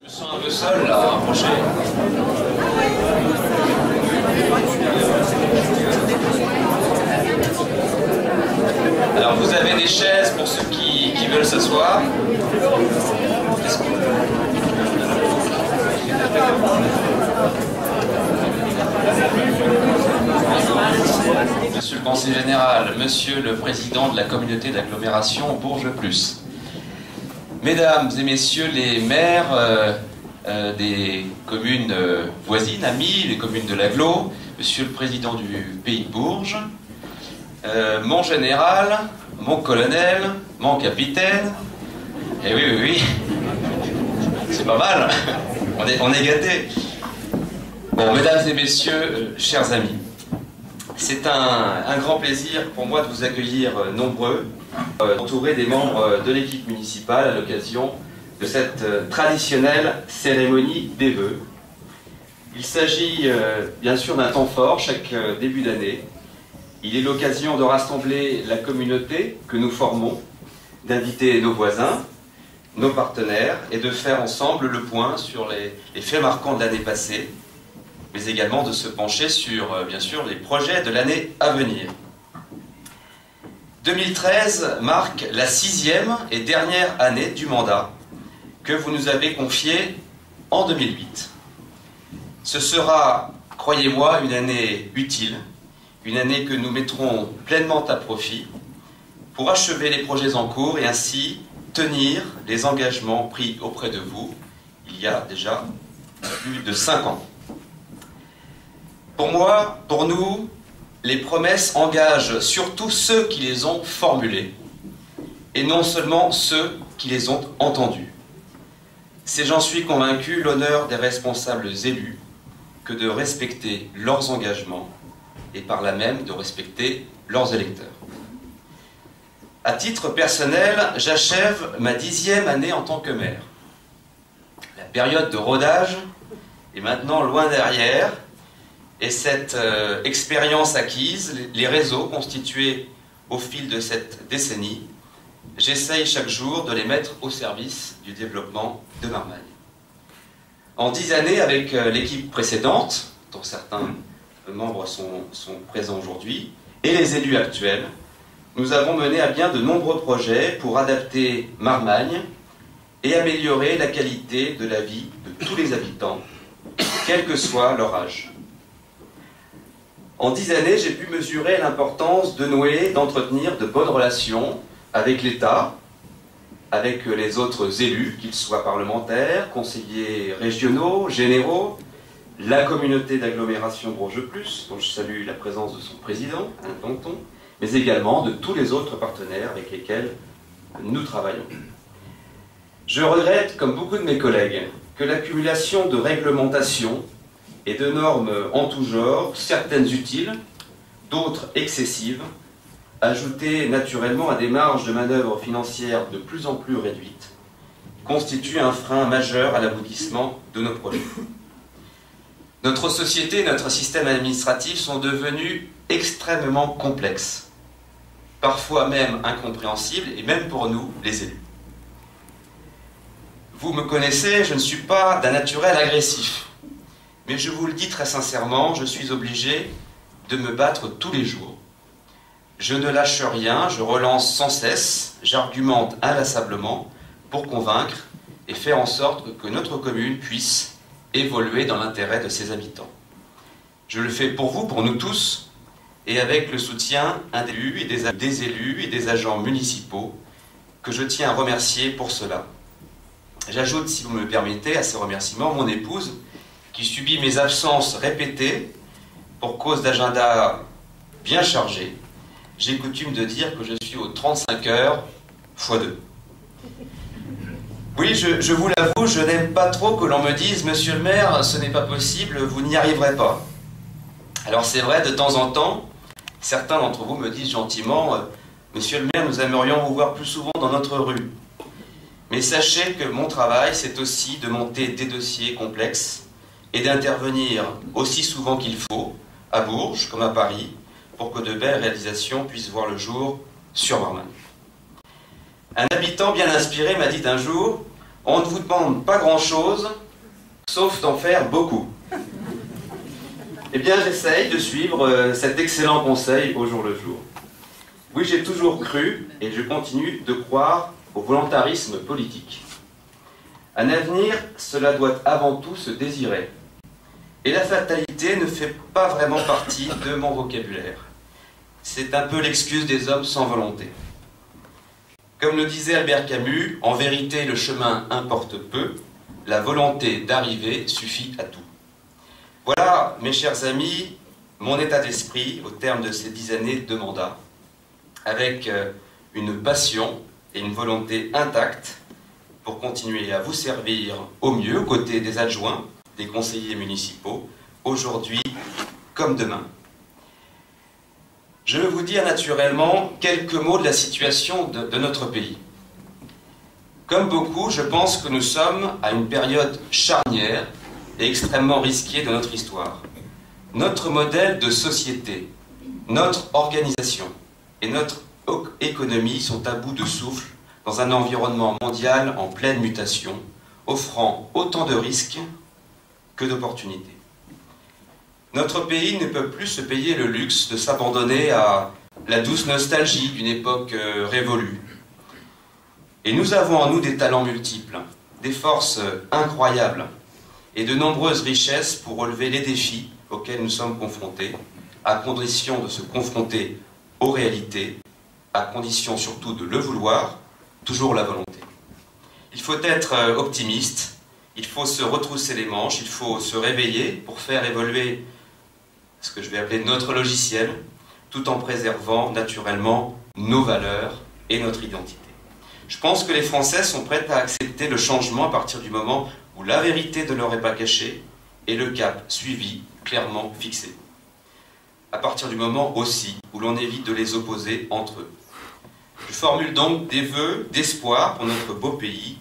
Je me sens un peu seul là, rapproché. Alors vous avez des chaises pour ceux qui veulent s'asseoir. Monsieur le conseiller général, monsieur le président de la communauté d'agglomération Bourges Plus, mesdames et messieurs les maires des communes voisines, amis, les communes de l'agglo, monsieur le président du pays de Bourges, mon général, mon colonel, mon capitaine, et oui, c'est pas mal, on est gâtés. Bon, mesdames et messieurs, chers amis, c'est un grand plaisir pour moi de vous accueillir nombreux, entourés des membres de l'équipe municipale à l'occasion de cette traditionnelle cérémonie des vœux. Il s'agit bien sûr d'un temps fort chaque début d'année. Il est l'occasion de rassembler la communauté que nous formons, d'inviter nos voisins, nos partenaires et de faire ensemble le point sur les faits marquants de l'année passée, mais également de se pencher sur, bien sûr, les projets de l'année à venir. 2013 marque la 6e et dernière année du mandat que vous nous avez confié en 2008. Ce sera, croyez-moi, une année utile, une année que nous mettrons pleinement à profit pour achever les projets en cours et ainsi tenir les engagements pris auprès de vous il y a déjà plus de 5 ans. Pour moi, pour nous, les promesses engagent surtout ceux qui les ont formulées, et non seulement ceux qui les ont entendues. C'est, j'en suis convaincu, l'honneur des responsables élus que de respecter leurs engagements, et par là même de respecter leurs électeurs. À titre personnel, j'achève ma 10e année en tant que maire. La période de rodage est maintenant loin derrière, et cette expérience acquise, les réseaux constitués au fil de cette décennie, j'essaye chaque jour de les mettre au service du développement de Marmagne. En 10 années, avec l'équipe précédente, dont certains membres sont présents aujourd'hui, et les élus actuels, nous avons mené à bien de nombreux projets pour adapter Marmagne et améliorer la qualité de la vie de tous les habitants, quel que soit leur âge. En 10 années, j'ai pu mesurer l'importance de nouer, d'entretenir de bonnes relations avec l'État, avec les autres élus, qu'ils soient parlementaires, conseillers régionaux, généraux, la communauté d'agglomération Bourges Plus, dont je salue la présence de son président, Alain Planton, mais également de tous les autres partenaires avec lesquels nous travaillons. Je regrette, comme beaucoup de mes collègues, que l'accumulation de réglementations et de normes en tout genre, certaines utiles, d'autres excessives, ajoutées naturellement à des marges de manœuvre financières de plus en plus réduites, constituent un frein majeur à l'aboutissement de nos projets. Notre société et notre système administratif sont devenus extrêmement complexes, parfois même incompréhensibles, et même pour nous, les élus. Vous me connaissez, je ne suis pas d'un naturel agressif. Mais je vous le dis très sincèrement, je suis obligé de me battre tous les jours. Je ne lâche rien, je relance sans cesse, j'argumente inlassablement pour convaincre et faire en sorte que notre commune puisse évoluer dans l'intérêt de ses habitants. Je le fais pour vous, pour nous tous, et avec le soutien des élus et des agents municipaux que je tiens à remercier pour cela. J'ajoute, si vous me le permettez, à ces remerciements, mon épouse, qui subit mes absences répétées pour cause d'agenda bien chargé. J'ai coutume de dire que je suis aux 35 heures x 2. Oui, je vous l'avoue, je n'aime pas trop que l'on me dise « Monsieur le maire, ce n'est pas possible, vous n'y arriverez pas ». Alors c'est vrai, de temps en temps, certains d'entre vous me disent gentiment « Monsieur le maire, nous aimerions vous voir plus souvent dans notre rue ». Mais sachez que mon travail, c'est aussi de monter des dossiers complexes et d'intervenir aussi souvent qu'il faut, à Bourges comme à Paris, pour que de belles réalisations puissent voir le jour sur Marmagne. Un habitant bien inspiré m'a dit un jour On ne vous demande pas grand-chose, sauf d'en faire beaucoup. Eh bien, j'essaye de suivre cet excellent conseil au jour le jour. Oui, j'ai toujours cru, et je continue de croire au volontarisme politique. Un avenir, cela doit avant tout se désirer. Et la fatalité ne fait pas vraiment partie de mon vocabulaire. C'est un peu l'excuse des hommes sans volonté. Comme le disait Albert Camus, en vérité le chemin importe peu, la volonté d'arriver suffit à tout. Voilà, mes chers amis, mon état d'esprit au terme de ces 10 années de mandat, avec une passion et une volonté intacte pour continuer à vous servir au mieux aux côtés des adjoints, des conseillers municipaux, aujourd'hui comme demain. Je veux vous dire naturellement quelques mots de la situation de notre pays. Comme beaucoup, je pense que nous sommes à une période charnière et extrêmement risquée de notre histoire. Notre modèle de société, notre organisation et notre économie sont à bout de souffle dans un environnement mondial en pleine mutation, offrant autant de risques que d'opportunités. Notre pays ne peut plus se payer le luxe de s'abandonner à la douce nostalgie d'une époque révolue. Et nous avons en nous des talents multiples, des forces incroyables et de nombreuses richesses pour relever les défis auxquels nous sommes confrontés, à condition de se confronter aux réalités, à condition surtout de le vouloir, toujours la volonté. Il faut être optimiste, il faut se retrousser les manches, il faut se réveiller pour faire évoluer ce que je vais appeler notre logiciel, tout en préservant naturellement nos valeurs et notre identité. Je pense que les Français sont prêts à accepter le changement à partir du moment où la vérité ne leur est pas cachée et le cap suivi, clairement fixé. À partir du moment aussi où l'on évite de les opposer entre eux. Je formule donc des vœux d'espoir pour notre beau pays,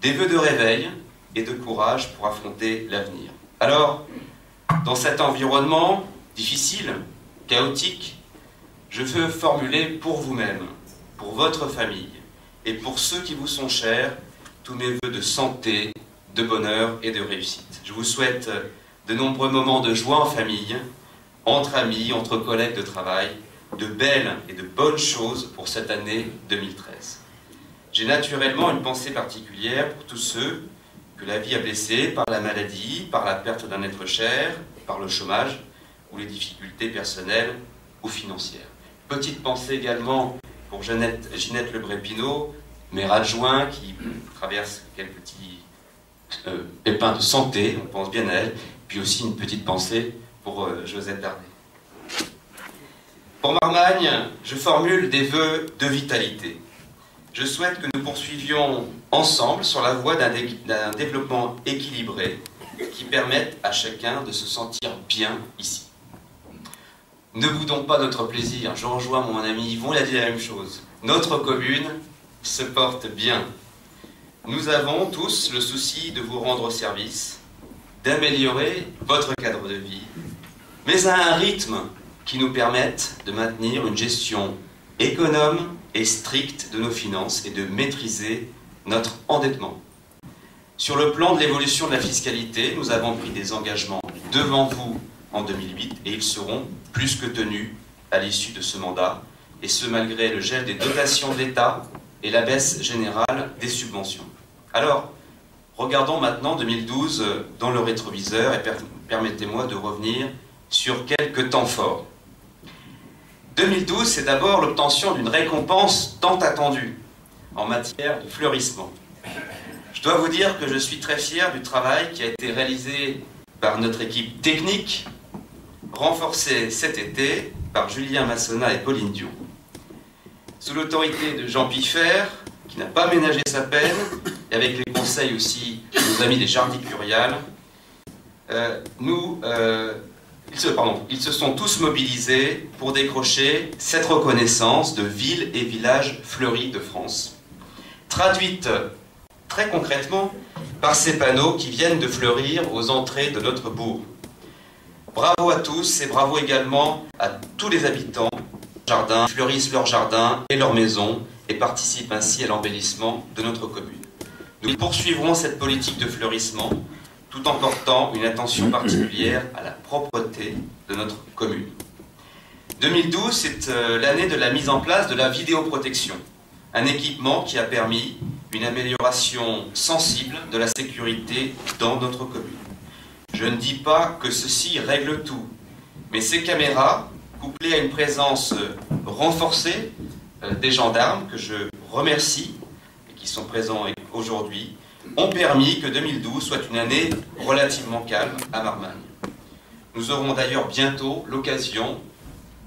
des vœux de réveil et de courage pour affronter l'avenir. Alors, dans cet environnement difficile, chaotique, je veux formuler pour vous-même, pour votre famille et pour ceux qui vous sont chers, tous mes vœux de santé, de bonheur et de réussite. Je vous souhaite de nombreux moments de joie en famille, entre amis, entre collègues de travail, de belles et de bonnes choses pour cette année 2013. J'ai naturellement une pensée particulière pour tous ceux que la vie a blessés par la maladie, par la perte d'un être cher, par le chômage ou les difficultés personnelles ou financières. Petite pensée également pour Ginette Lebré-Pinot, maire adjoint qui traverse quelques petits pépins de santé, on pense bien à elle, puis aussi une petite pensée pour Josette Dardet. Pour Marmagne, je formule des vœux de vitalité. Je souhaite que nous poursuivions ensemble sur la voie d'un développement équilibré qui permette à chacun de se sentir bien ici. Ne boudons pas notre plaisir. Je rejoins mon ami Yvon, il a dit la même chose. Notre commune se porte bien. Nous avons tous le souci de vous rendre service, d'améliorer votre cadre de vie, mais à un rythme qui nous permette de maintenir une gestion économe et stricte de nos finances et de maîtriser notre endettement. Sur le plan de l'évolution de la fiscalité, nous avons pris des engagements devant vous en 2008 et ils seront plus que tenus à l'issue de ce mandat, et ce malgré le gel des dotations de l'État et la baisse générale des subventions. Alors, regardons maintenant 2012 dans le rétroviseur et permettez-moi de revenir sur quelques temps forts. 2012, c'est d'abord l'obtention d'une récompense tant attendue en matière de fleurissement. Je dois vous dire que je suis très fier du travail qui a été réalisé par notre équipe technique, renforcée cet été par Julien Massona et Pauline Dion. Sous l'autorité de Jean Piffert, qui n'a pas ménagé sa peine, et avec les conseils aussi de nos amis des Jardins Curiales, ils se sont tous mobilisés pour décrocher cette reconnaissance de villes et villages fleuris de France, traduite très concrètement par ces panneaux qui viennent de fleurir aux entrées de notre bourg. Bravo à tous et bravo également à tous les habitants qui fleurissent leurs jardins et leurs maisons et participent ainsi à l'embellissement de notre commune. Nous poursuivrons cette politique de fleurissement tout en portant une attention particulière à la propreté de notre commune. 2012, c'est l'année de la mise en place de la vidéoprotection, un équipement qui a permis une amélioration sensible de la sécurité dans notre commune. Je ne dis pas que ceci règle tout, mais ces caméras, couplées à une présence renforcée des gendarmes, que je remercie, et qui sont présents aujourd'hui, ont permis que 2012 soit une année relativement calme à Marmagne. Nous aurons d'ailleurs bientôt l'occasion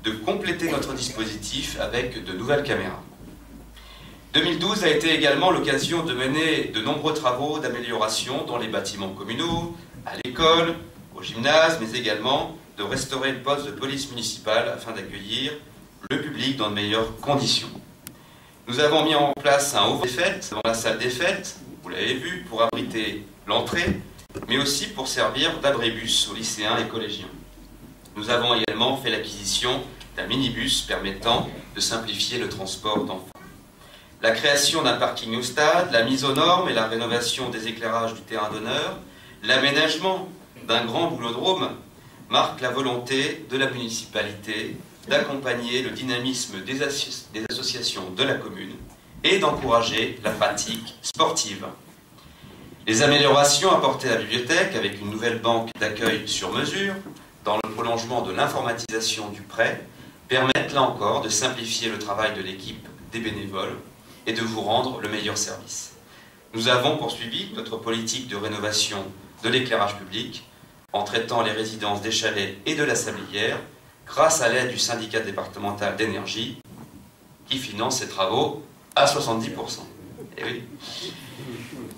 de compléter notre dispositif avec de nouvelles caméras. 2012 a été également l'occasion de mener de nombreux travaux d'amélioration dans les bâtiments communaux, à l'école, au gymnase, mais également de restaurer le poste de police municipale afin d'accueillir le public dans de meilleures conditions. Nous avons mis en place un haut des fêtes dans la salle des fêtes, vous l'avez vu, pour abriter l'entrée, mais aussi pour servir d'abribus aux lycéens et collégiens. Nous avons également fait l'acquisition d'un minibus permettant de simplifier le transport d'enfants. La création d'un parking au stade, la mise aux normes et la rénovation des éclairages du terrain d'honneur, l'aménagement d'un grand boulodrome marquent la volonté de la municipalité d'accompagner le dynamisme des associations de la commune et d'encourager la pratique sportive. Les améliorations apportées à la bibliothèque avec une nouvelle banque d'accueil sur mesure, dans le prolongement de l'informatisation du prêt, permettent là encore de simplifier le travail de l'équipe des bénévoles et de vous rendre le meilleur service. Nous avons poursuivi notre politique de rénovation de l'éclairage public en traitant les résidences des Chalets et de la Sablière grâce à l'aide du syndicat départemental d'énergie qui finance ces travaux à 70%. Et oui.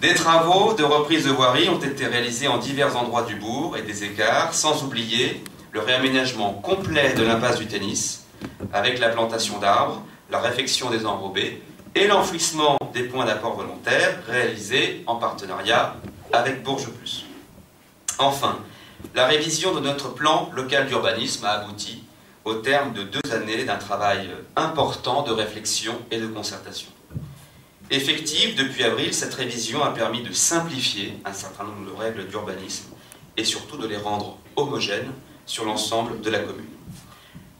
Des travaux de reprise de voirie ont été réalisés en divers endroits du bourg et des écarts, sans oublier le réaménagement complet de l'impasse du tennis, avec la plantation d'arbres, la réfection des enrobés et l'enfouissement des points d'apport volontaires réalisés en partenariat avec Bourges Plus. Enfin, la révision de notre plan local d'urbanisme a abouti au terme de 2 années d'un travail important de réflexion et de concertation. Effective depuis avril, cette révision a permis de simplifier un certain nombre de règles d'urbanisme et surtout de les rendre homogènes sur l'ensemble de la commune.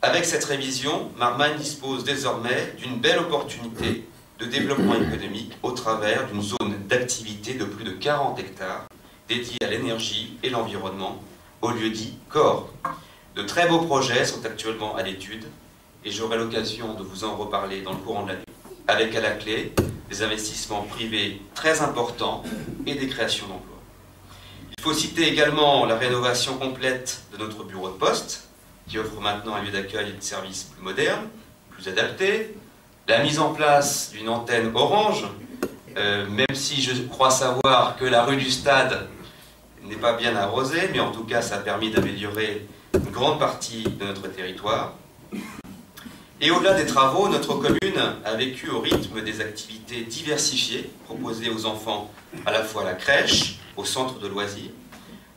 Avec cette révision, Marmagne dispose désormais d'une belle opportunité de développement économique au travers d'une zone d'activité de plus de 40 hectares dédiée à l'énergie et l'environnement, au lieu dit COR. De très beaux projets sont actuellement à l'étude et j'aurai l'occasion de vous en reparler dans le courant de l'année, avec à la clé des investissements privés très importants et des créations d'emplois. Il faut citer également la rénovation complète de notre bureau de poste, qui offre maintenant un lieu d'accueil et de services plus moderne, plus adapté, la mise en place d'une antenne orange, même si je crois savoir que la rue du Stade n'est pas bien arrosée, mais en tout cas ça a permis d'améliorer une grande partie de notre territoire. Et au-delà des travaux, notre commune a vécu au rythme des activités diversifiées proposées aux enfants à la fois à la crèche, au centre de loisirs,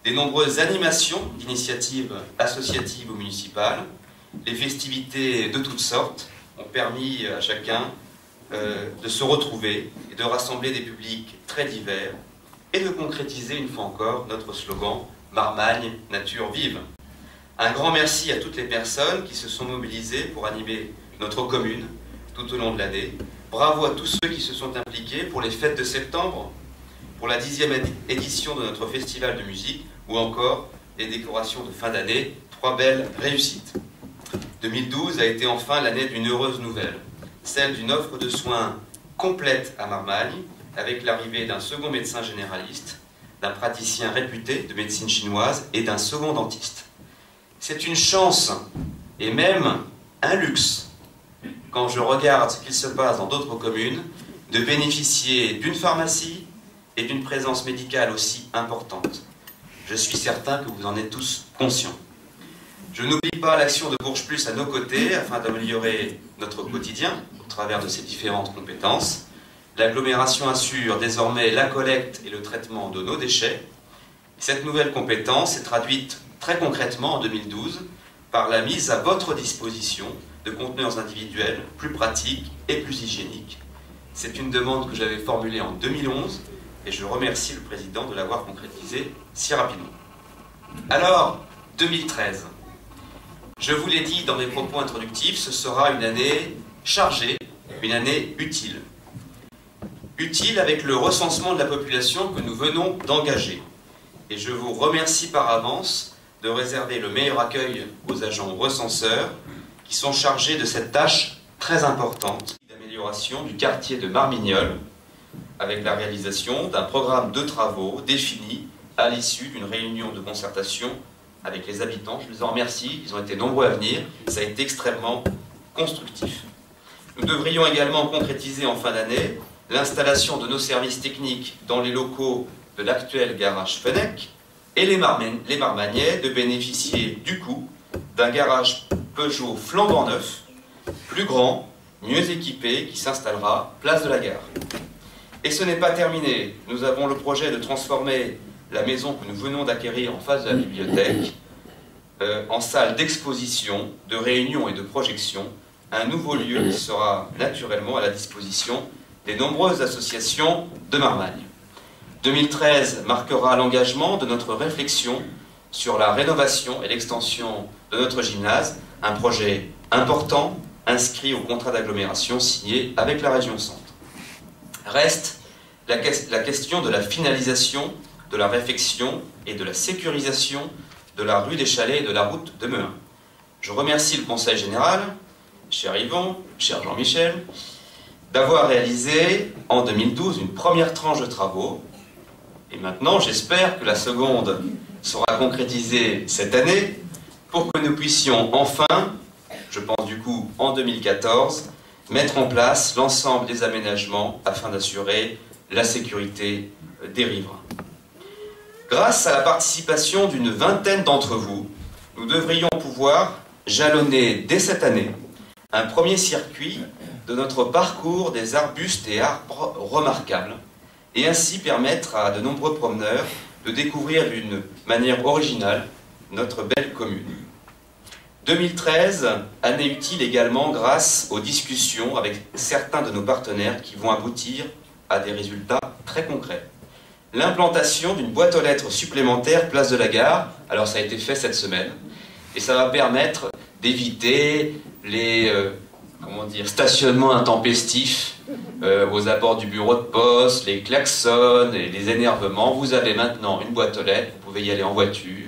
des nombreuses animations d'initiatives associatives ou municipales, les festivités de toutes sortes ont permis à chacun de se retrouver et de rassembler des publics très divers et de concrétiser une fois encore notre slogan « Marmagne, nature vive ». Un grand merci à toutes les personnes qui se sont mobilisées pour animer notre commune tout au long de l'année. Bravo à tous ceux qui se sont impliqués pour les fêtes de septembre, pour la 10e édition de notre festival de musique ou encore les décorations de fin d'année. 3 belles réussites. 2012 a été enfin l'année d'une heureuse nouvelle, celle d'une offre de soins complète à Marmagne, avec l'arrivée d'un second médecin généraliste, d'un praticien réputé de médecine chinoise et d'un second dentiste. C'est une chance et même un luxe, quand je regarde ce qu'il se passe dans d'autres communes, de bénéficier d'une pharmacie et d'une présence médicale aussi importante. Je suis certain que vous en êtes tous conscients. Je n'oublie pas l'action de Bourges Plus à nos côtés afin d'améliorer notre quotidien au travers de ses différentes compétences. L'agglomération assure désormais la collecte et le traitement de nos déchets. Cette nouvelle compétence est traduite très concrètement en 2012 par la mise à votre disposition de conteneurs individuels plus pratiques et plus hygiéniques. C'est une demande que j'avais formulée en 2011 et je remercie le président de l'avoir concrétisé si rapidement. Alors, 2013. Je vous l'ai dit dans mes propos introductifs, ce sera une année chargée, une année utile. Utile avec le recensement de la population que nous venons d'engager. Et je vous remercie par avance de réserver le meilleur accueil aux agents recenseurs qui sont chargés de cette tâche très importante d'amélioration du quartier de Marmignolles avec la réalisation d'un programme de travaux défini à l'issue d'une réunion de concertation avec les habitants. Je les en remercie, ils ont été nombreux à venir, ça a été extrêmement constructif. Nous devrions également concrétiser en fin d'année l'installation de nos services techniques dans les locaux de l'actuel garage Fenech et les Marmagnais de bénéficier du coup d'un garage Peugeot flambant neuf, plus grand, mieux équipé, qui s'installera place de la gare. Et ce n'est pas terminé, nous avons le projet de transformer la maison que nous venons d'acquérir en face de la bibliothèque en salle d'exposition, de réunion et de projection, un nouveau lieu qui sera naturellement à la disposition des nombreuses associations de Marmagne. 2013 marquera l'engagement de notre réflexion sur la rénovation et l'extension de notre gymnase, un projet important inscrit au contrat d'agglomération signé avec la région Centre. Reste la question de la finalisation de la réfection et de la sécurisation de la rue des Chalets et de la route de Mehun. Je remercie le Conseil général, cher Yvon, cher Jean-Michel, d'avoir réalisé en 2012 une première tranche de travaux. Et maintenant, j'espère que la seconde sera concrétisée cette année pour que nous puissions enfin, je pense du coup en 2014, mettre en place l'ensemble des aménagements afin d'assurer la sécurité des riverains. Grâce à la participation d'une vingtaine d'entre vous, nous devrions pouvoir jalonner dès cette année un premier circuit de notre parcours des arbustes et arbres remarquables et ainsi permettre à de nombreux promeneurs de découvrir d'une manière originale notre belle commune. 2013, année utile également grâce aux discussions avec certains de nos partenaires qui vont aboutir à des résultats très concrets. L'implantation d'une boîte aux lettres supplémentaire place de la gare, alors ça a été fait cette semaine, et ça va permettre d'éviter les stationnements intempestifs aux abords du bureau de poste, les klaxons et les énervements. Vous avez maintenant une boîte aux lettres, vous pouvez y aller en voiture.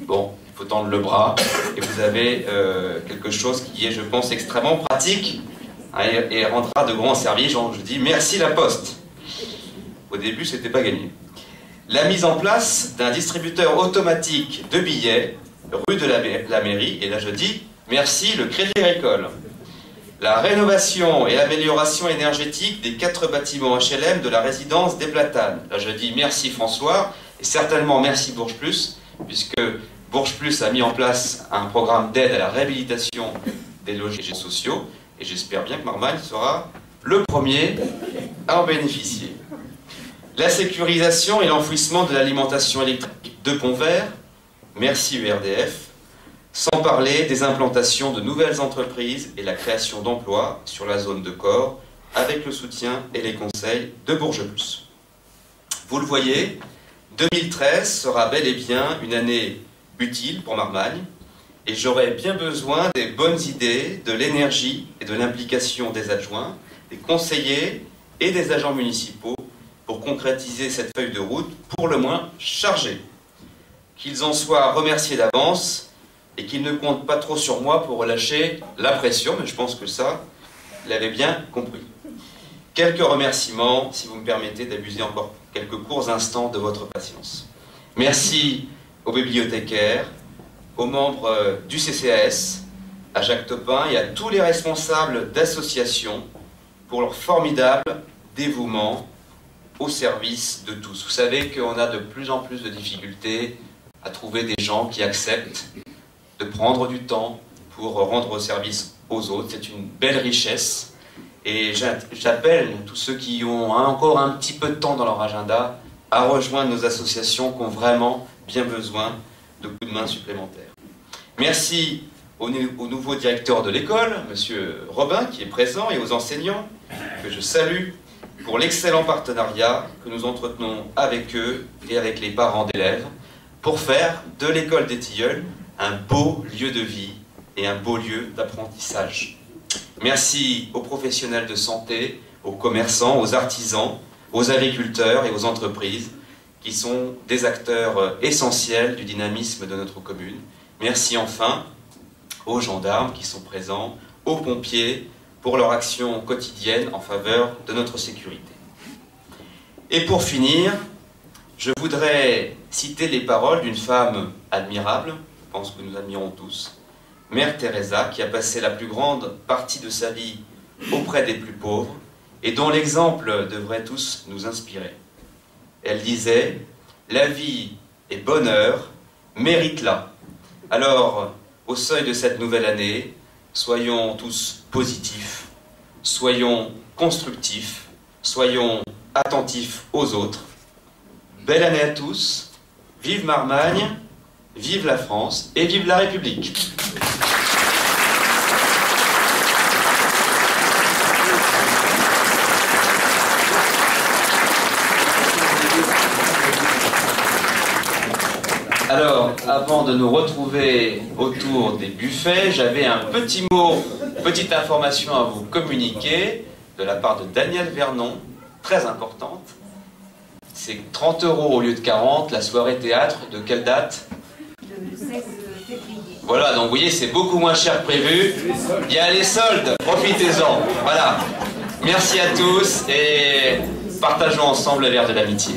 Bon, il faut tendre le bras, et vous avez quelque chose qui est, je pense, extrêmement pratique et rendra de grands services. Je dis merci la Poste. Au début, c'était pas gagné. La mise en place d'un distributeur automatique de billets rue de la mairie, et là je dis merci le Crédit Agricole. La rénovation et l'amélioration énergétique des 4 bâtiments HLM de la résidence des Platanes. Là je dis merci François, et certainement merci Bourges Plus, puisque Bourges Plus a mis en place un programme d'aide à la réhabilitation des logements sociaux, et j'espère bien que Marmagne sera le premier à en bénéficier. La sécurisation et l'enfouissement de l'alimentation électrique de Pont-Vert, merci URDF, sans parler des implantations de nouvelles entreprises et la création d'emplois sur la zone de Corps, avec le soutien et les conseils de Bourges Plus. Vous le voyez, 2013 sera bel et bien une année utile pour Marmagne, et j'aurai bien besoin des bonnes idées, de l'énergie et de l'implication des adjoints, des conseillers et des agents municipaux pour concrétiser cette feuille de route pour le moins chargée. Qu'ils en soient remerciés d'avance et qu'ils ne comptent pas trop sur moi pour relâcher la pression, mais je pense que ça, vous l'avez bien compris. Quelques remerciements, si vous me permettez d'abuser encore quelques courts instants de votre patience. Merci aux bibliothécaires, aux membres du CCAS, à Jacques Topin et à tous les responsables d'associations pour leur formidable dévouement au service de tous. Vous savez qu'on a de plus en plus de difficultés à trouver des gens qui acceptent de prendre du temps pour rendre service aux autres. C'est une belle richesse. Et j'appelle tous ceux qui ont encore un petit peu de temps dans leur agenda à rejoindre nos associations qui ont vraiment bien besoin de coups de main supplémentaires. Merci au nouveau directeur de l'école, M. Robin, qui est présent, et aux enseignants, que je salue pour l'excellent partenariat que nous entretenons avec eux et avec les parents d'élèves pour faire de l'école des Tilleuls un beau lieu de vie et un beau lieu d'apprentissage. Merci aux professionnels de santé, aux commerçants, aux artisans, aux agriculteurs et aux entreprises qui sont des acteurs essentiels du dynamisme de notre commune. Merci enfin aux gendarmes qui sont présents, aux pompiers pour leur action quotidienne en faveur de notre sécurité. Et pour finir, je voudrais citer les paroles d'une femme admirable, je pense que nous admirons tous, Mère Teresa, qui a passé la plus grande partie de sa vie auprès des plus pauvres et dont l'exemple devrait tous nous inspirer. Elle disait « La vie est bonheur, mérite-la ». Alors, au seuil de cette nouvelle année, soyons tous positifs, soyons constructifs, soyons attentifs aux autres. Belle année à tous, vive Marmagne, vive la France et vive la République. Alors, avant de nous retrouver autour des buffets, j'avais un petit mot, petite information à vous communiquer de la part de Daniel Vernon, très importante. C'est 30 € au lieu de 40, la soirée théâtre, de quelle date? Le 16 février. Voilà, donc vous voyez, c'est beaucoup moins cher que prévu. Il y a les soldes, profitez-en. Voilà. Merci à tous et partageons ensemble le verre de l'amitié.